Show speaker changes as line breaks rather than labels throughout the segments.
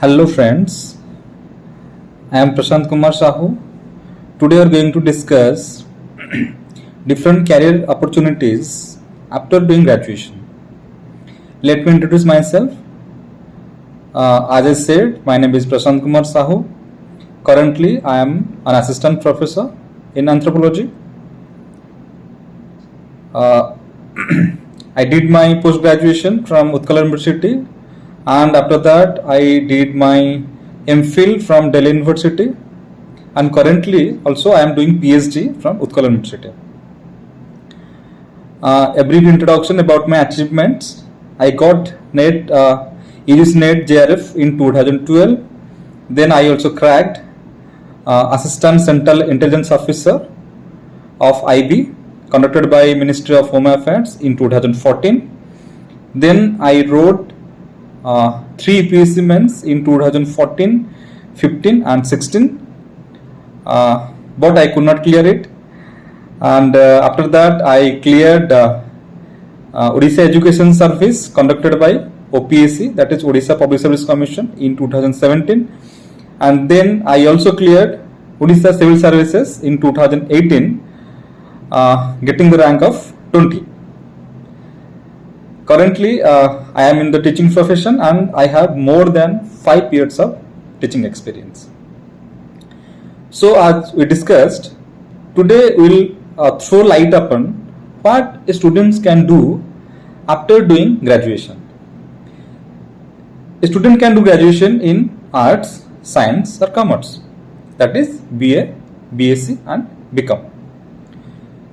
Hello friends, I am Prashant Kumar Sahu. Today we are going to discuss different career opportunities after doing graduation. Let me introduce myself. As I said, my name is Prashant Kumar Sahu. Currently, I am an assistant professor in anthropology. I did my post-graduation from Utkal University, and after that I did my MPhil from Delhi University, and currently also I am doing PhD from Utkal University. A brief introduction about my achievements. I got NET, UGC NET JRF in 2012. Then I also cracked Assistant Central Intelligence Officer of IB, conducted by Ministry of Home Affairs in 2014. Then I wrote 3 UPSC mains in 2014, 15 and 16, but I could not clear it. And after that I cleared Odisha Education Service conducted by OPSC, that is Odisha Public Service Commission, in 2017. And then I also cleared Odisha Civil Services in 2018, getting the rank of 20. Currently, I am in the teaching profession and I have more than 5 years of teaching experience. So, as we discussed, today we will throw light upon what students can do after doing graduation. A student can do graduation in arts, science or commerce, that is BA, BSc and BCom.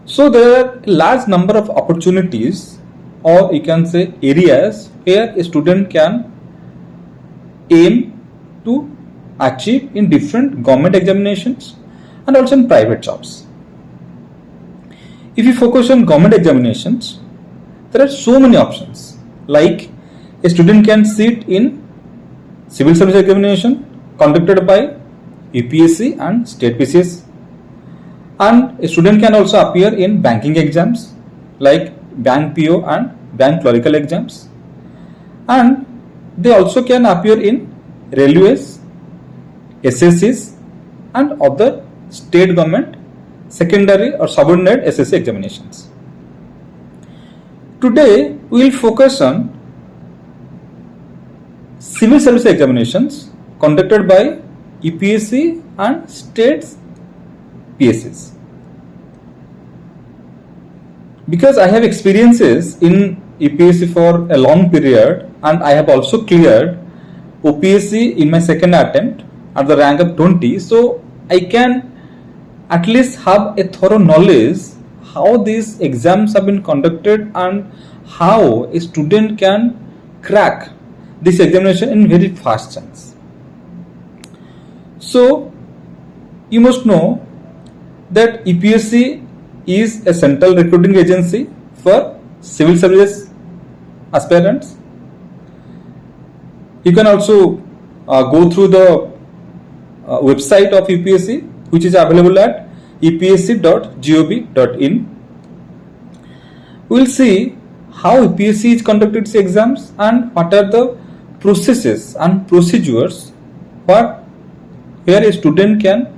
So there are a large number of opportunities, or you can say areas, where a student can aim to achieve in different government examinations and also in private jobs. If you focus on government examinations, there are so many options. Like a student can sit in civil service examination conducted by UPSC and state PCS, and a student can also appear in banking exams like bank PO and bank clerical exams, and they also can appear in railways, SSCs and other state government secondary or subordinate SSC examinations. Today we will focus on civil service examinations conducted by UPSC and states PSS. Because I have experiences in UPSC for a long period and I have also cleared OPSC in my second attempt at the rank of 20, so I can at least have a thorough knowledge how these exams have been conducted and how a student can crack this examination in very fast chance. So you must know that UPSC is a central recruiting agency for civil service aspirants. You can also go through the website of UPSC, which is available at upsc.gov.in. We will see how UPSC is conducted its exams and what are the processes and procedures where a student can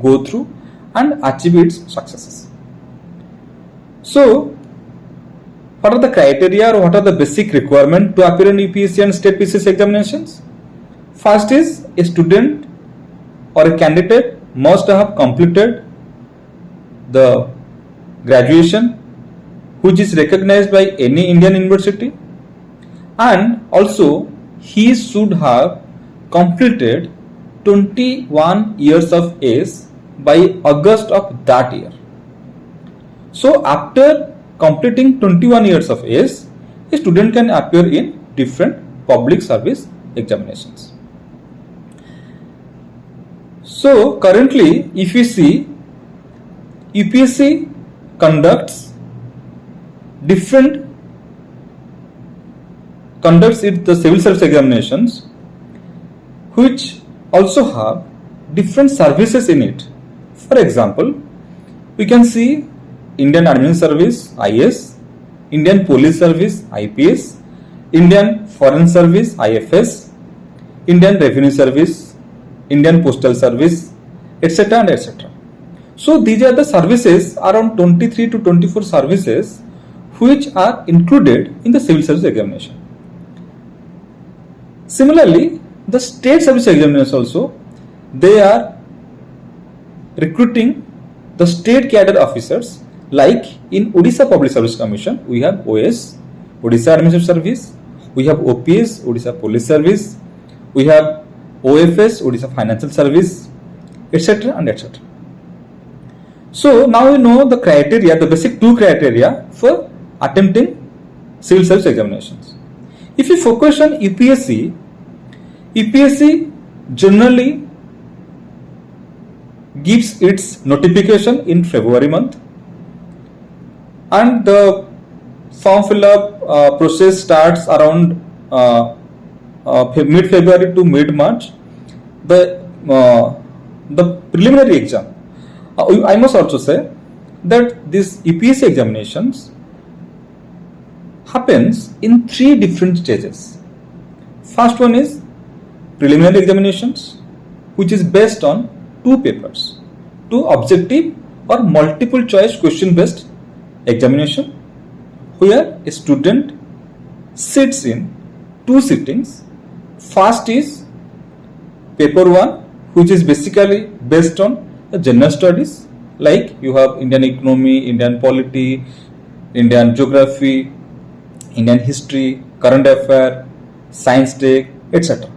go through and achieve its successes. So, what are the criteria or what are the basic requirements to appear in UPSC and state PCS examinations? First is, a student or a candidate must have completed the graduation which is recognized by any Indian university, and also he should have completed 21 years of age by August of that year. So after completing 21 years of age, a student can appear in different public service examinations. So currently, if you see, UPSC conducts the civil service examinations, which also have different services in it. For example, we can see Indian Army Service IS, Indian Police Service IPS, Indian Foreign Service IFS, Indian Revenue Service, Indian Postal Service, etc. and etc. So these are the services, around 23 to 24 services which are included in the civil service examination. Similarly, the state service examiners also, they are recruiting the state cadre officers, like in Odisha Public Service Commission we have OS, Odisha Administrative Service, we have OPS, Odisha Police Service, we have OFS, Odisha Financial Service, etc. and etc. So now we know the criteria, the basic two criteria for attempting civil service examinations. If you focus on UPSC generally gives its notification in February month, and the form fill up process starts around mid February to mid March. The preliminary exam, I must also say that these UPSC examinations happens in three different stages. First one is preliminary examinations, which is based on two papers, two objective or multiple choice question based examination, where a student sits in two sittings. First is paper 1, which is basically based on the general studies, like you have Indian economy, Indian polity, Indian geography, Indian history, current affair, science tech, etc.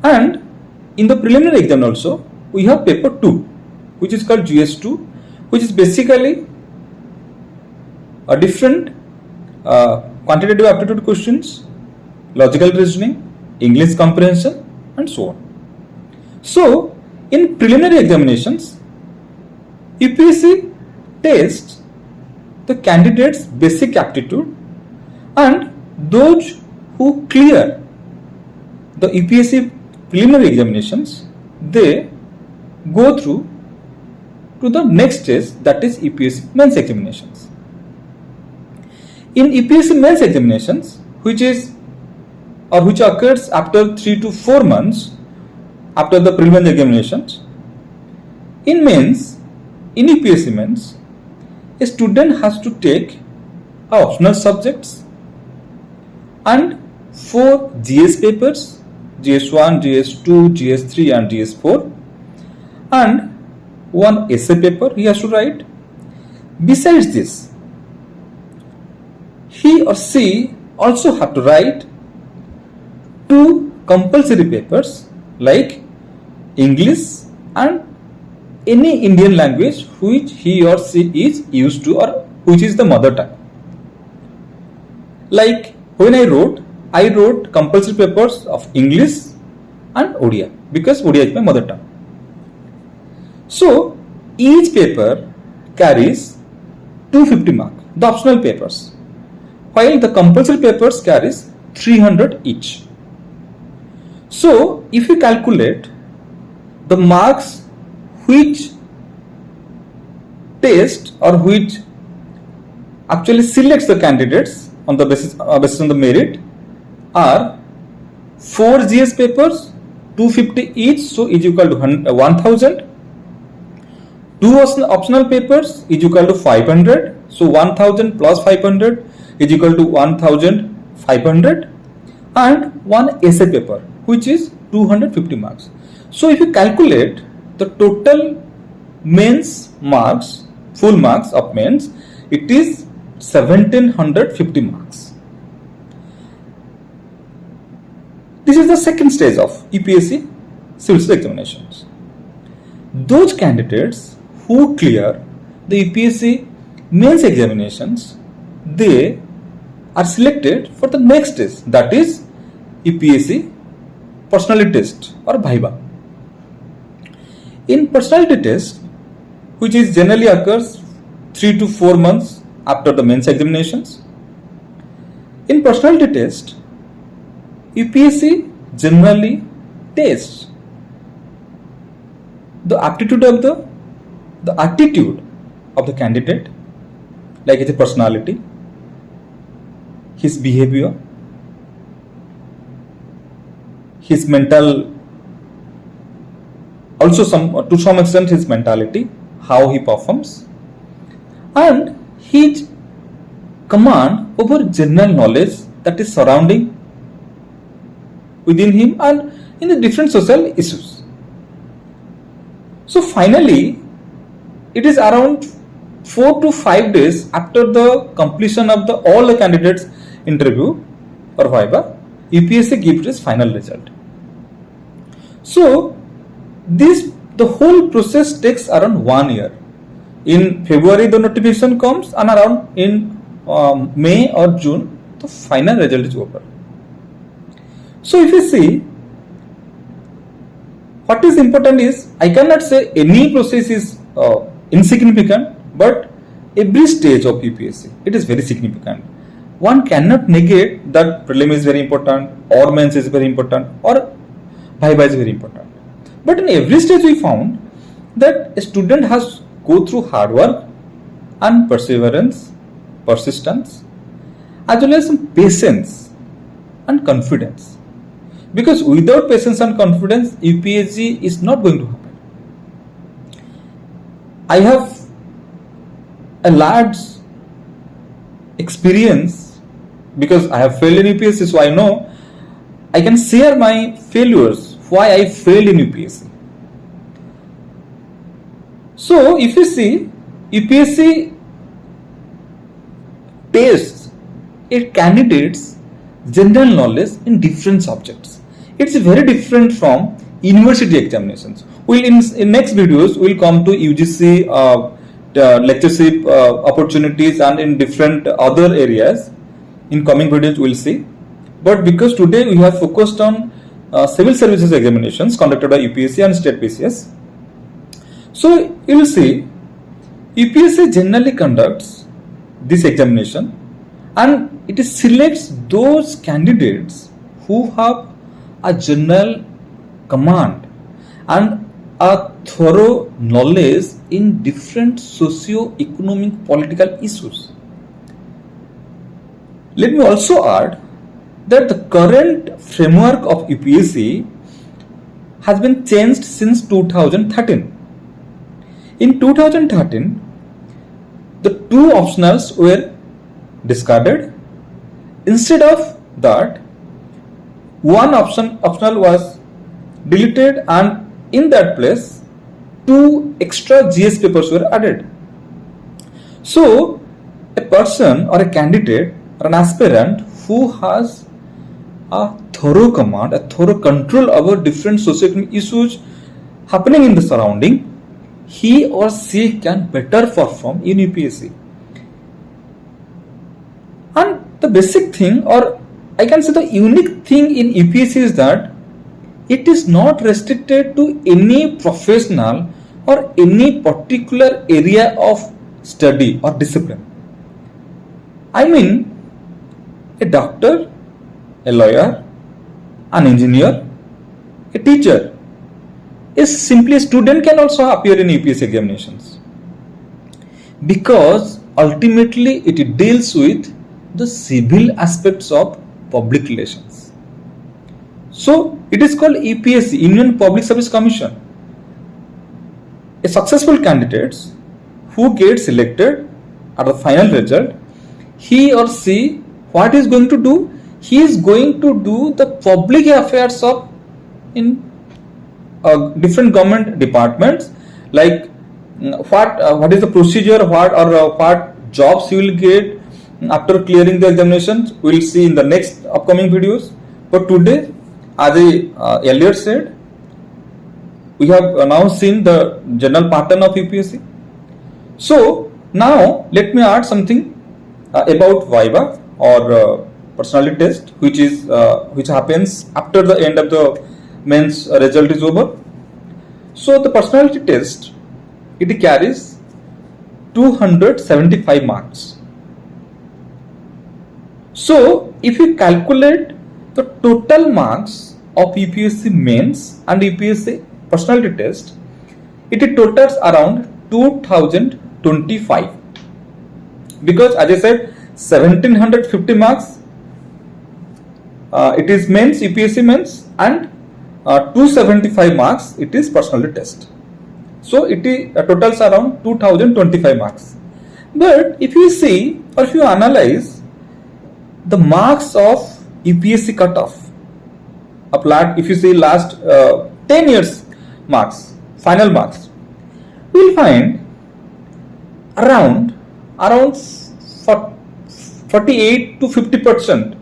And in the preliminary exam also, we have paper 2, which is called GS2, which is basically a different quantitative aptitude questions, logical reasoning, English comprehension, and so on. So, in preliminary examinations, UPSC tests the candidates' basic aptitude, and those who clear the UPSC preliminary examinations, they go through to the next stage, that is UPSC mains examinations. In UPSC mains examinations, which occurs after 3 to 4 months after the preliminary examinations, in UPSC mains, a student has to take optional subjects and 4 GS papers, GS1, GS2, GS3 and GS4, and 1 essay paper he has to write. Besides this, he or she also have to write 2 compulsory papers, like English and any Indian language which he or she is used to or which is the mother tongue. Like when I wrote compulsory papers of English and Odia, because Odia is my mother tongue. So each paper carries 250 mark, the optional papers, while the compulsory papers carries 300 each. So if you calculate the marks which test or which actually selects the candidates on the basis on the merit are 4 GS papers, 250 each, so is equal to 1000. 2 optional papers is equal to 500, so 1000 plus 500 is equal to 1500, and 1 essay paper which is 250 marks. So if you calculate the total mains marks, full marks of mains, it is 1750 marks. This is the second stage of UPSC civil service examinations. Those candidates who clear the UPSC mains examinations, they are selected for the next stage, that is UPSC personality test or Viva. In personality test, which is generally occurs 3 to 4 months after the mains examinations, in personality test, UPSC generally tests the aptitude of the attitude of the candidate, like his personality, his behavior, his mental, also to some extent his mentality, how he performs, and his command over general knowledge that is surrounding within him and in the different social issues. So finally, it is around 4 to 5 days after the completion of all the candidates interview or viva, UPSC gives its final result. So the whole process takes around 1 year. In February the notification comes, and around in May or June the final result is over. So if you see, what is important is, I cannot say any process is insignificant, but every stage of UPSC, it is very significant. One cannot negate that prelim is very important, or mains is very important, or viva is very important. But in every stage we found that a student has go through hard work and perseverance, persistence, as well as some patience and confidence. Because without patience and confidence, UPSC is not going to happen. I have a large experience because I have failed in UPSC, so I know I can share my failures, why I failed in UPSC. So if you see, UPSC tests its candidates general knowledge in different subjects. It's very different from university examinations. We'll in next videos we'll come to UGC lectureship opportunities and in different other areas. In coming videos we'll see. But because today we have focused on civil services examinations conducted by UPSC and state PCS. So you will see, UPSC generally conducts this examination and it selects those candidates who have a general command and a thorough knowledge in different socio-economic political issues. Let me also add that the current framework of UPSC has been changed since 2013. In 2013, the two optionals were discarded. Instead of that, one optional was deleted, and in that place, two extra GS papers were added. So, a person or a candidate or an aspirant who has a thorough command, a thorough control over different socio-economic issues happening in the surrounding, he or she can better perform in UPSC. And the basic thing, or I can say the unique thing in UPSC is that it is not restricted to any professional or any particular area of study or discipline. I mean, a doctor, a lawyer, an engineer, a teacher, is simply a student can also appear in UPSC examinations, because ultimately it deals with the civil aspects of public relations. So it is called UPSC, Union Public Service Commission. A successful candidate who gets selected at the final result, he or she, what is going to do? He is going to do the public affairs of in different government departments, like what is the procedure, what jobs he will get after clearing the examinations. We will see in the next upcoming videos. But today, as I earlier said, we have now seen the general pattern of UPSC. So now let me add something about viva or personality test, which happens after the end of the mains result is over. So the personality test, it carries 275 marks. So if you calculate the total marks of UPSC mains and UPSC personality test, it totals around 2025, because as I said, 1750 marks it is mains, UPSC mains, and 275 marks it is personality test. So it is totals around 2025 marks. But if you see or if you analyze the marks of UPSC cutoff applied, if you see last 10 years marks, final marks, we will find around 48 to 50%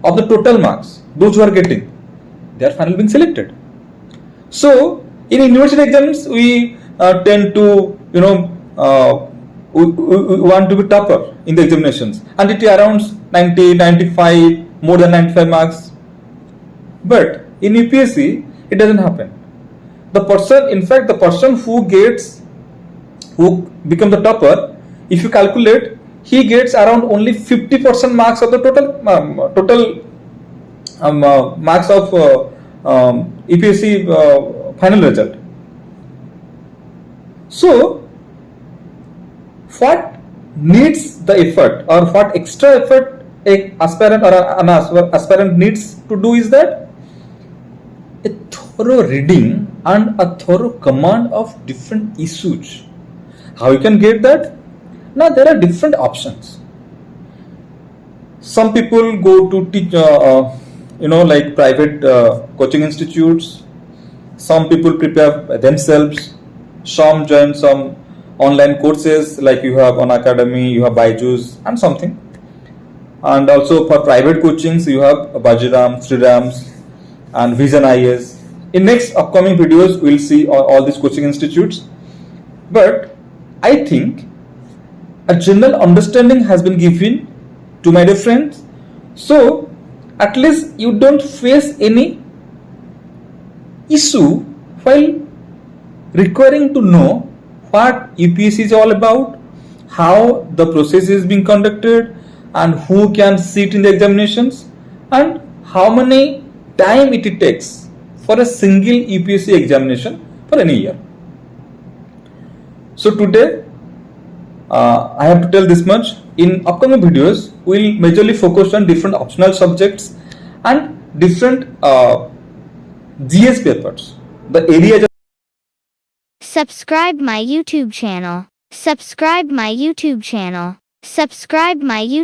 of the total marks, those who are getting, they are finally being selected. So in university exams, we tend to, we want to be topper in the examinations, and it is around 90, 95, more than 95 marks. But in UPSC, it doesn't happen. The person who becomes the topper, if you calculate, he gets around only 50% marks of the total marks of UPSC final result. So what needs the effort, or what extra effort an aspirant needs to do is that a thorough reading and a thorough command of different issues. How you can get that? Now there are different options. Some people go to teach, like private coaching institutes. Some people prepare themselves. Some join some online courses, like you have Unacademy, you have Byju's and something. And also for private coachings, you have Bajiram, Srirams and Vision IS. In next upcoming videos, we'll see all these coaching institutes. But I think a general understanding has been given to my dear friends. So at least you don't face any issue while requiring to know what UPSC is all about, how the process is being conducted, and who can sit in the examinations, and how many time it takes for a single UPSC examination for any year. So today I have to tell this much. In upcoming videos, we will majorly focus on different optional subjects and different GS papers. The areas.
Subscribe my YouTube channel. Subscribe my YouTube channel. Subscribe my YouTube